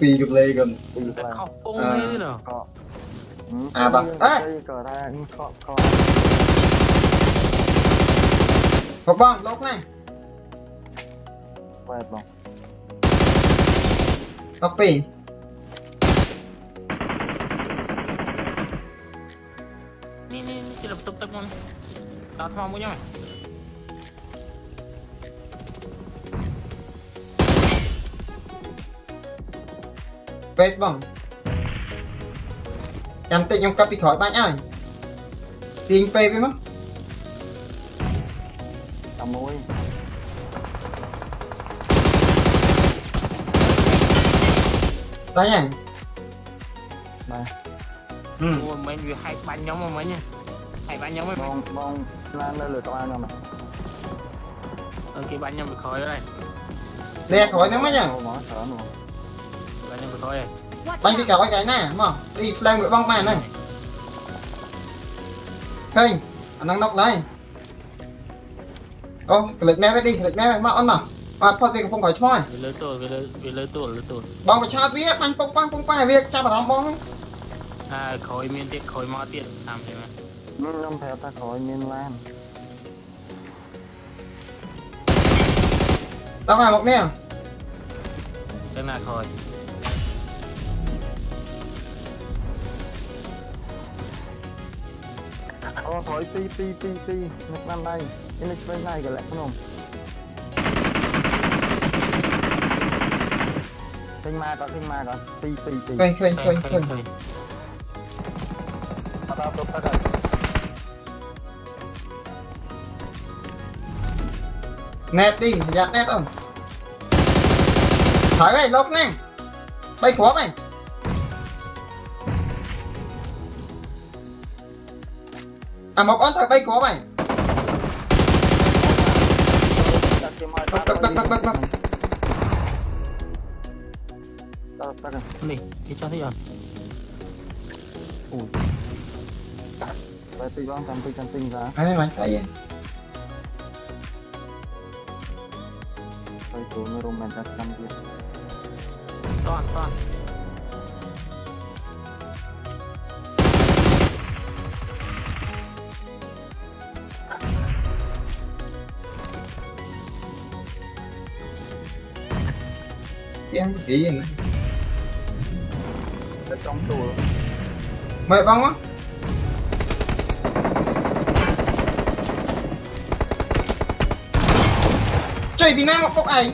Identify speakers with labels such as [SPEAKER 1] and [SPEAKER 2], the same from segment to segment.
[SPEAKER 1] pi được lê gần
[SPEAKER 2] khóc ung thế nào
[SPEAKER 1] à bà học băng lóc này học pi
[SPEAKER 2] nè chỉ lập tục tập con đào thom với nhau
[SPEAKER 1] vết băng em tịnh em cặp bị khỏi bánh ai tiền phê với mất
[SPEAKER 3] môi
[SPEAKER 1] tay này
[SPEAKER 2] mình vừa hai bạn nhóm mà mấy nha hai bạn nhóm mấy
[SPEAKER 3] mong lan đây là công an mà
[SPEAKER 2] cái bạn nhóm bị khói đây
[SPEAKER 1] lẹ khỏi thế mấy nhá
[SPEAKER 2] bạn nhóm bị khói đây
[SPEAKER 1] bánh bị khỏi cái nè mà đi flank với băng màn này khênh anh đang nóc lại ô lịch mẹ đi lịch mẹ mà ăn mà phật về không khỏi thôi
[SPEAKER 2] vì lỡ tuổi
[SPEAKER 1] bong phải cha viết anh bong phải việc cha bảo bong
[SPEAKER 2] khói miên tiết khói mò tiết làm gì mà
[SPEAKER 3] không theo ta khỏi miên lan
[SPEAKER 1] tao phải một nè
[SPEAKER 2] cái nào khói
[SPEAKER 3] thôi pi một năm đây ini bên này cái lại không kinh ma có pi
[SPEAKER 1] khênh nét đi giặt nét không thở này lốc nè bay khó này à một con thằng bay khó này
[SPEAKER 3] đập
[SPEAKER 2] đi cái cho thấy rồi
[SPEAKER 3] phải tùy con cầm tinh ra
[SPEAKER 1] ai mà thấy vậy
[SPEAKER 3] phải tụi nó rung mình đặt cầm kia
[SPEAKER 2] toàn
[SPEAKER 1] em nghĩ gì nữa
[SPEAKER 3] ở trong tù
[SPEAKER 1] mời bông á chơi Việt Nam một cốc ảnh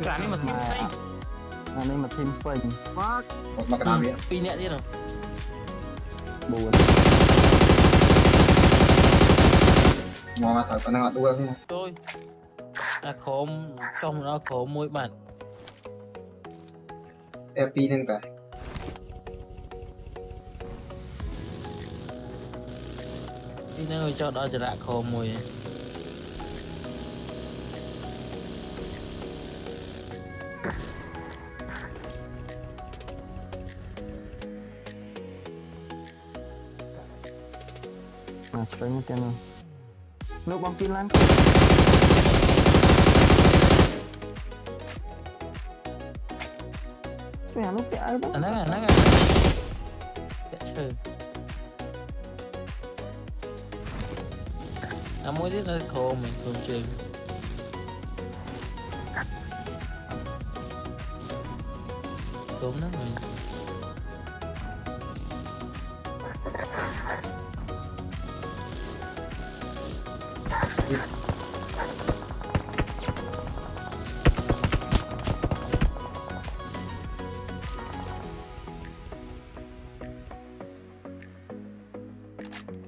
[SPEAKER 2] cái này mà thêm tay
[SPEAKER 3] anh ấy mà thêm phình
[SPEAKER 1] một mặt nào vậy
[SPEAKER 2] pin nhẹ đi nào
[SPEAKER 3] buồn
[SPEAKER 1] mà thật có năng là đua thế
[SPEAKER 2] tôi khóm trong nó khóm mỗi bản
[SPEAKER 1] FP nên cả
[SPEAKER 2] đi nơi cho đó trở lại khóm mùi
[SPEAKER 3] Sebenarnya kan lu bang Pilan tuh yang lu kayak apa
[SPEAKER 2] nắng mới biết là khô mình không chơi đúng lắm mình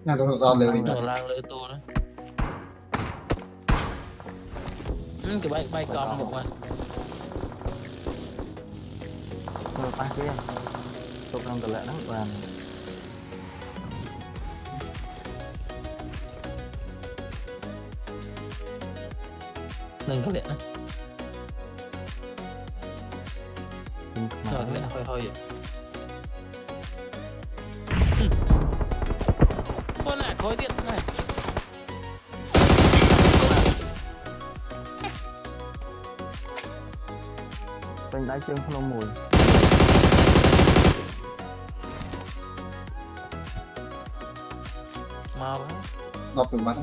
[SPEAKER 1] nhà tôi do lừa mình
[SPEAKER 2] đồ lang lưỡi tua đó cái bay con một mà
[SPEAKER 3] pas kia tôi đang tự lại đó và
[SPEAKER 2] đừng có điện đó
[SPEAKER 3] mà
[SPEAKER 2] rồi cái điện thôi thôi vậy khối tiết này.
[SPEAKER 3] Bên đáy chân không mùi.
[SPEAKER 2] Mà
[SPEAKER 1] ngọc sườn mặt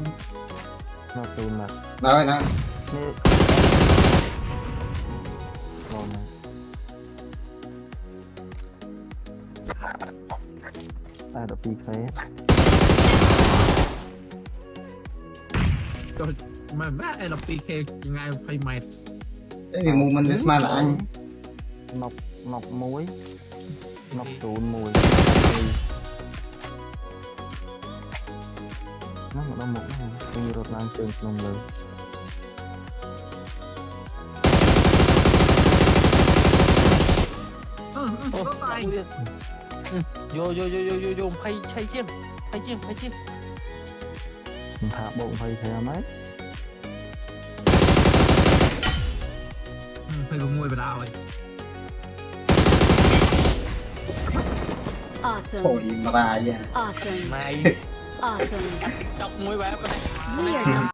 [SPEAKER 3] Nó từ mặt.
[SPEAKER 1] nói nè
[SPEAKER 3] Nè. Rồi nè. Đập đi phế.
[SPEAKER 4] Mà vác LPK ngay phải mệt.
[SPEAKER 1] cái việc mù mình biết mà là anh
[SPEAKER 3] Nọc muối. Nọc trộn mùi. Nó mà đâu một này. Tôi như rột lan trên nông lửa.
[SPEAKER 4] Có tay.
[SPEAKER 2] vô phay chiêm
[SPEAKER 3] Mình thả bụng phải theo mấy.
[SPEAKER 4] Phải vào môi vào đào rồi.
[SPEAKER 5] Awesome.
[SPEAKER 1] hồi mà ra vậy
[SPEAKER 5] Awesome.
[SPEAKER 2] mày
[SPEAKER 5] Awesome.
[SPEAKER 2] cắt tiktok muối bé con này
[SPEAKER 5] We are